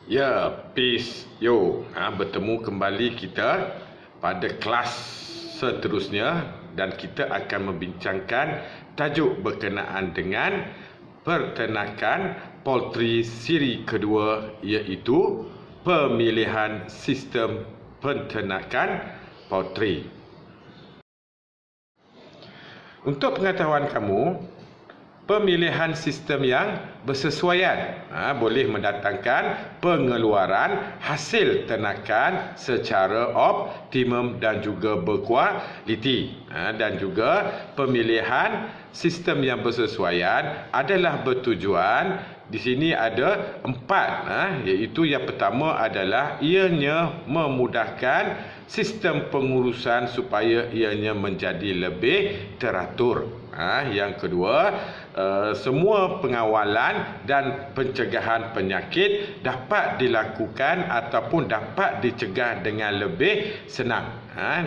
Ya, peace. Yo, bertemu kembali kita pada kelas seterusnya dan kita akan membincangkan tajuk berkenaan dengan peternakan poultry siri kedua, iaitu pemilihan sistem peternakan poultry. Untuk pengetahuan kamu, pemilihan sistem yang bersesuaian boleh mendatangkan pengeluaran hasil ternakan secara optimum dan juga berkualiti. Dan juga pemilihan sistem yang bersesuaian adalah bertujuan. Di sini ada 4, iaitu yang pertama adalah ianya memudahkan sistem pengurusan supaya ianya menjadi lebih teratur. Yang kedua, semua pengawalan dan pencegahan penyakit dapat dilakukan ataupun dapat dicegah dengan lebih senang.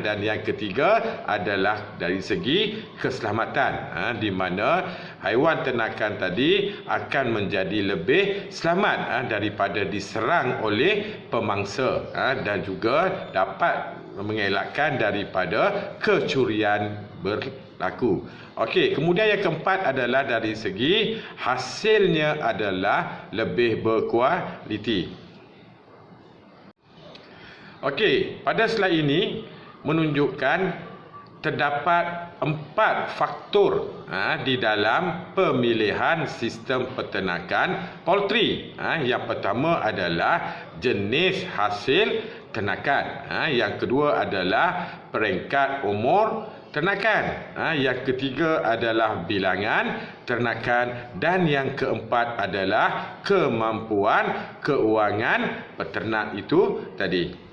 Dan yang ketiga adalah dari segi keselamatan, di mana haiwan ternakan tadi akan menjadi lebih selamat daripada diserang oleh pemangsa, dan juga dapat mengelakkan daripada kecurian berlaku. Okey, kemudian yang keempat adalah dari segi hasilnya adalah lebih berkualiti. Okey, pada slide ini menunjukkan terdapat 4 faktor di dalam pemilihan sistem peternakan poultry. Yang pertama adalah jenis hasil ternakan. Yang kedua adalah peringkat umur ternakan. Yang ketiga adalah bilangan ternakan, dan yang keempat adalah kemampuan keuangan peternak itu tadi.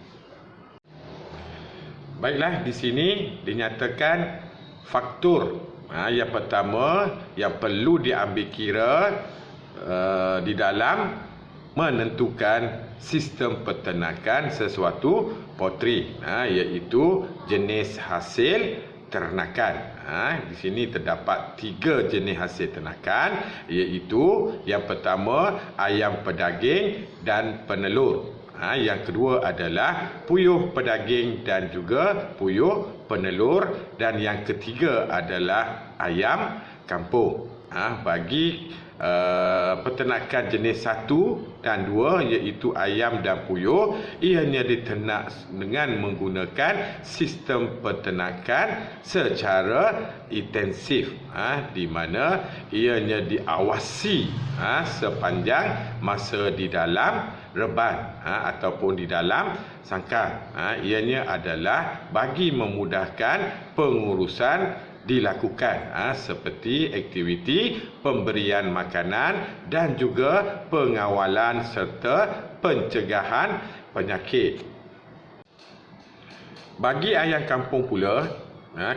Baiklah, di sini dinyatakan faktor yang pertama yang perlu diambil kira di dalam menentukan sistem peternakan sesuatu poultry, iaitu jenis hasil ternakan. Di sini terdapat 3 jenis hasil ternakan, iaitu yang pertama ayam pedaging dan penelur. Yang kedua adalah puyuh pedaging dan juga puyuh penelur, dan yang ketiga adalah ayam kampung. Bagi peternakan jenis 1 dan 2, iaitu ayam dan puyuh, ianya diternak dengan menggunakan sistem peternakan secara intensif, di mana ianya diawasi sepanjang masa di dalam reban ataupun di dalam sangkar. Ianya adalah bagi memudahkan pengurusan dilakukan, seperti aktiviti pemberian makanan dan juga pengawalan serta pencegahan penyakit. Bagi ayam kampung pula,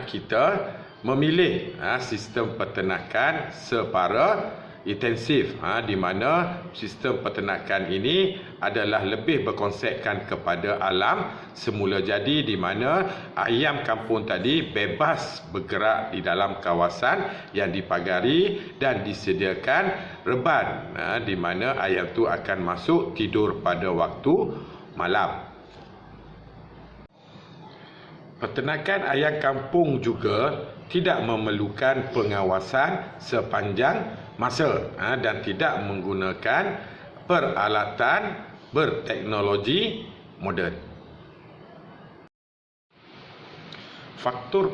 kita memilih sistem peternakan secara intensif, di mana sistem peternakan ini adalah lebih berkonsepkan kepada alam semula jadi, di mana ayam kampung tadi bebas bergerak di dalam kawasan yang dipagari dan disediakan reban, di mana ayam itu akan masuk tidur pada waktu malam. Peternakan ayam kampung juga tidak memerlukan pengawasan sepanjang masa dan tidak menggunakan peralatan berteknologi moden. Faktor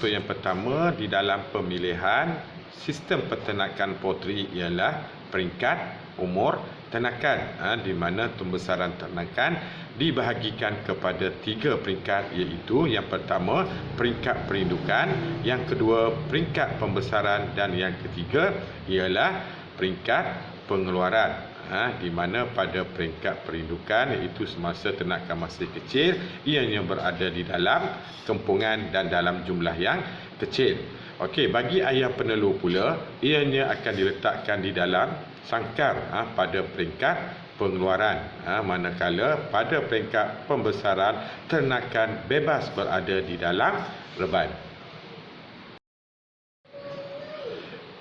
yang pertama di dalam pemilihan sistem peternakan poultry ialah peringkat umur ternakan, di mana pembesaran ternakan dibahagikan kepada 3 peringkat, iaitu yang pertama peringkat perindukan, yang kedua peringkat pembesaran, dan yang ketiga ialah peringkat pengeluaran. Di mana pada peringkat perindukan, iaitu semasa ternakan masih kecil, ianya berada di dalam kempungan dan dalam jumlah yang kecil. Okey, bagi ayam penelur pula, ianya akan diletakkan di dalam sangkar pada peringkat pengeluaran, manakala pada peringkat pembesaran ternakan bebas berada di dalam reban.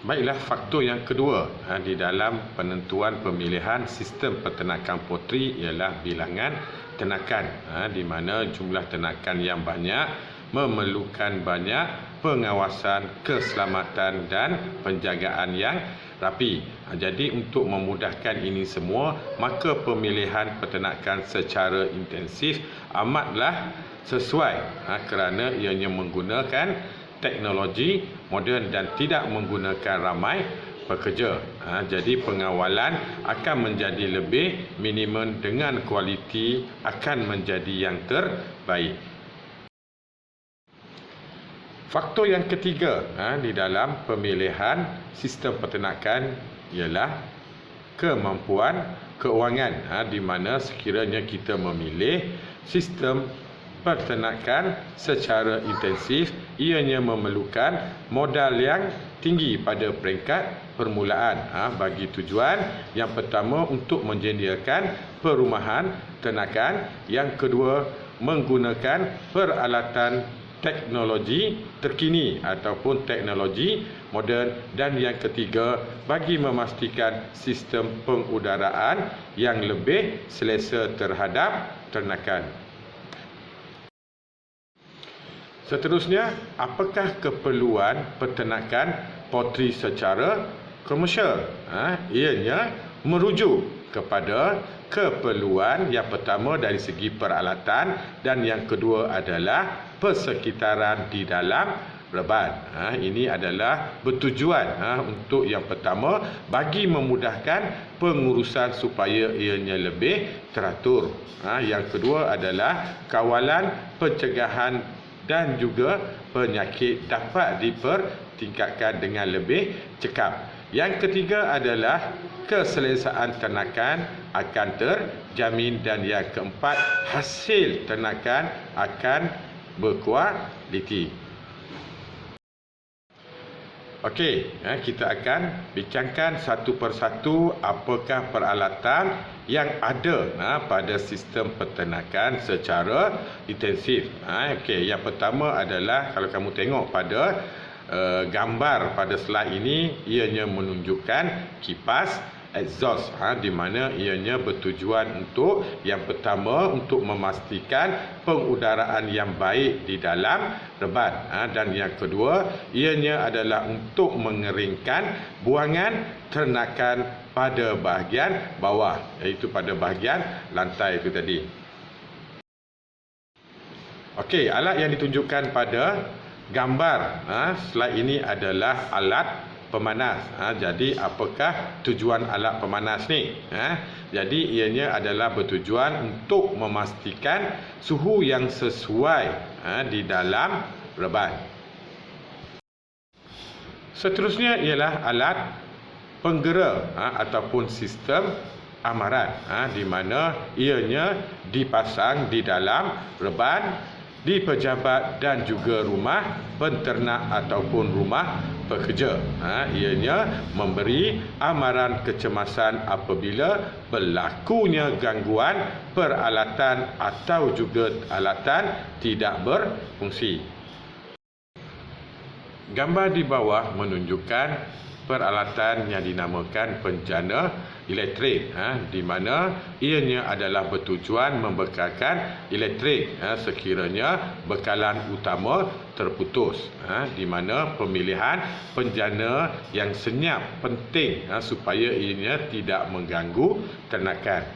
Baiklah, faktor yang kedua di dalam penentuan pemilihan sistem peternakan poultry ialah bilangan ternakan, di mana jumlah ternakan yang banyak memerlukan banyak pengawasan, keselamatan dan penjagaan yang rapi. Jadi untuk memudahkan ini semua, maka pemilihan peternakan secara intensif amatlah sesuai kerana ianya menggunakan teknologi moden dan tidak menggunakan ramai pekerja. Jadi pengawalan akan menjadi lebih minimum dengan kualiti akan menjadi yang terbaik. Faktor yang ketiga di dalam pemilihan sistem peternakan ialah kemampuan keuangan, di mana sekiranya kita memilih sistem peternakan secara intensif, ianya memerlukan modal yang tinggi pada peringkat permulaan bagi tujuan yang pertama untuk menyediakan perumahan ternakan, yang kedua menggunakan peralatan teknologi terkini ataupun teknologi moden, dan yang ketiga bagi memastikan sistem pengudaraan yang lebih selesa terhadap ternakan. Seterusnya, apakah keperluan peternakan poultry secara komersial? Ianya merujuk kepada keperluan yang pertama dari segi peralatan dan yang kedua adalah persekitaran di dalam reban. Ini adalah bertujuan untuk yang pertama bagi memudahkan pengurusan supaya ianya lebih teratur. Yang kedua adalah kawalan pencegahan dan juga penyakit dapat dipertingkatkan dengan lebih cekap. Yang ketiga adalah keselesaan ternakan akan terjamin, dan yang keempat hasil ternakan akan berkualiti. Okey, kita akan bincangkan satu persatu apakah peralatan yang ada pada sistem peternakan secara intensif. Okey, yang pertama adalah kalau kamu tengok pada gambar pada slide ini, ianya menunjukkan kipas exhaust, di mana ianya bertujuan untuk yang pertama untuk memastikan pengudaraan yang baik di dalam reban, dan yang kedua ianya adalah untuk mengeringkan buangan ternakan pada bahagian bawah, iaitu pada bahagian lantai itu tadi. Okey, alat yang ditunjukkan pada gambar slide ini adalah alat pemanas. Jadi apakah tujuan alat pemanas ni? Jadi ianya adalah bertujuan untuk memastikan suhu yang sesuai di dalam reban. Seterusnya ialah alat penggera ataupun sistem amaran, di mana ianya dipasang di dalam reban, di pejabat dan juga rumah penternak ataupun rumah pekerja. Ianya memberi amaran kecemasan apabila berlakunya gangguan peralatan atau juga alatan tidak berfungsi. Gambar di bawah menunjukkan peralatan yang dinamakan penjana elektrik, di mana ianya adalah bertujuan membekalkan elektrik sekiranya bekalan utama terputus, di mana pemilihan penjana yang senyap penting supaya ianya tidak mengganggu ternakan.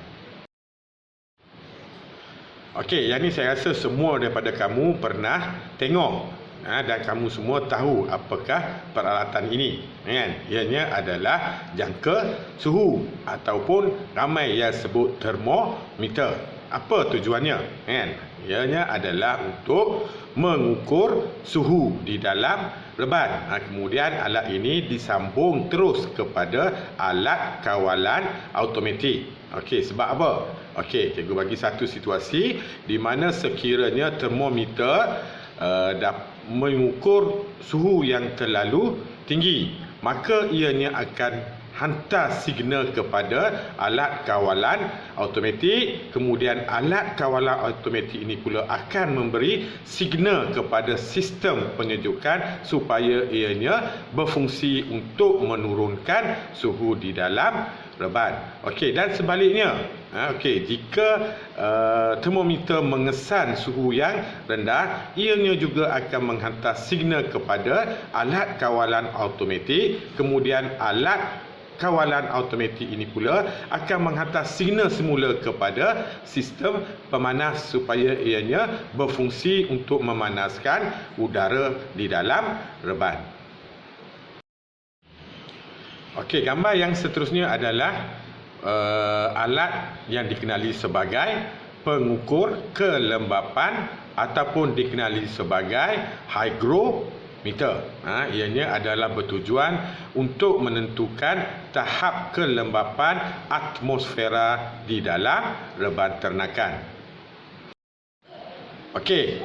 Okey, yang ni saya rasa semua daripada kamu pernah tengok dan kamu semua tahu apakah peralatan ini, kan? Ianya adalah jangka suhu ataupun ramai yang sebut termometer. Apa tujuannya, kan? Ianya adalah untuk mengukur suhu di dalam reban. Kemudian alat ini disambung terus kepada alat kawalan automatik. Okey, sebab apa? Okey, cikgu bagi satu situasi di mana sekiranya termometer mengukur suhu yang terlalu tinggi, maka ianya akan hantar signal kepada alat kawalan automatik. Kemudian alat kawalan automatik ini pula akan memberi signal kepada sistem penyejukan supaya ianya berfungsi untuk menurunkan suhu di dalam reban. Okey, dan sebaliknya, okey, jika termometer mengesan suhu yang rendah, ianya juga akan menghantar signal kepada alat kawalan automatik. Kemudian alat kawalan automatik ini pula akan menghantar signal semula kepada sistem pemanas supaya ianya berfungsi untuk memanaskan udara di dalam reban. Okey, gambar yang seterusnya adalah alat yang dikenali sebagai pengukur kelembapan ataupun dikenali sebagai hygrometer. Ianya adalah bertujuan untuk menentukan tahap kelembapan atmosfera di dalam reban ternakan. Okey,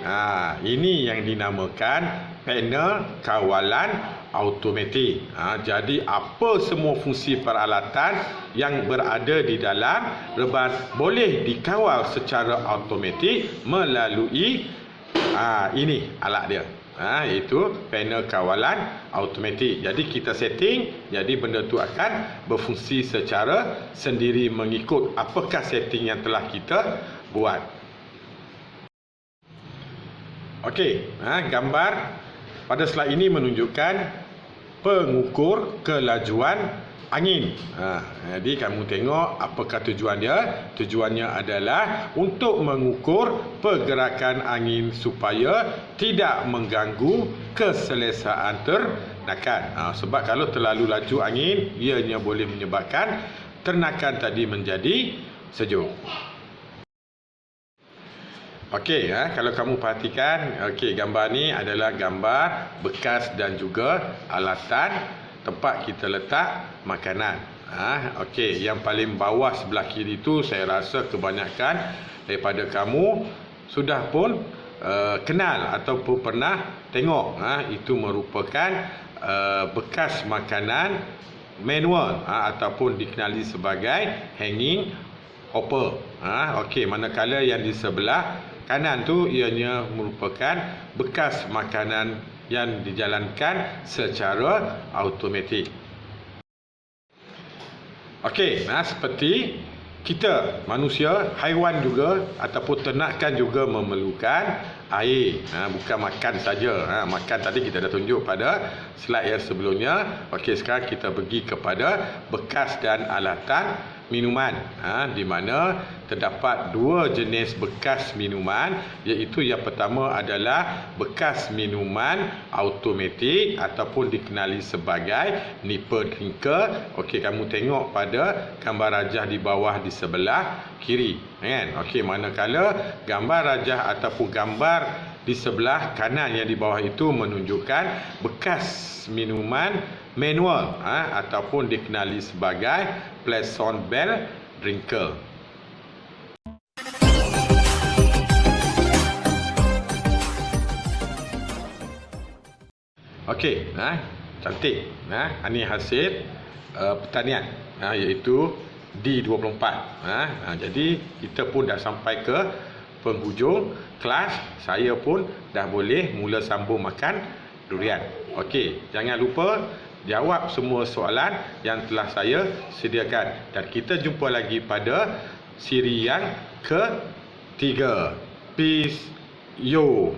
ini yang dinamakan panel kawalan automatik. Jadi apa semua fungsi peralatan yang berada di dalam reban boleh dikawal secara automatik melalui ini alat dia. Iaitu panel kawalan automatik. Jadi kita setting, jadi benda tu akan berfungsi secara sendiri mengikut apakah setting yang telah kita buat. Okey, gambar pada slide ini menunjukkan pengukur kelajuan angin. Jadi kamu tengok apakah tujuan dia? Tujuannya adalah untuk mengukur pergerakan angin supaya tidak mengganggu keselesaan ternakan. Sebab kalau terlalu laju angin, ianya boleh menyebabkan ternakan tadi menjadi sejuk. Okey, kalau kamu perhatikan, okey, gambar ni adalah gambar bekas dan juga alatan tempat kita letak makanan. Okey, yang paling bawah sebelah kiri tu saya rasa kebanyakan daripada kamu sudah pun kenal ataupun pernah tengok. Itu merupakan bekas makanan manual ataupun dikenali sebagai hanging hopper. Okey, manakala yang di sebelah kanan tu ianya merupakan bekas makanan yang dijalankan secara automatik. Okey, seperti kita manusia, haiwan juga ataupun ternakan juga memerlukan air. Bukan makan saja. Makan tadi kita dah tunjuk pada slide yang sebelumnya. Okey, sekarang kita pergi kepada bekas dan alatan minuman, di mana terdapat dua jenis bekas minuman, iaitu yang pertama adalah bekas minuman automatik ataupun dikenali sebagai nipper drinker. Okey, kamu tengok pada gambar rajah di bawah di sebelah kiri, kan? Okey, manakala gambar rajah ataupun gambar di sebelah kanan yang di bawah itu menunjukkan bekas minuman manual ataupun dikenali sebagai Pleasant Bell drinker. Okey, cantik. Ini hasil pertanian, iaitu D24. Jadi kita pun dah sampai ke penghujung kelas. Saya pun dah boleh mula sambung makan durian. Okey, jangan lupa jawab semua soalan yang telah saya sediakan. Dan kita jumpa lagi pada siri yang ke-3. Peace, yo.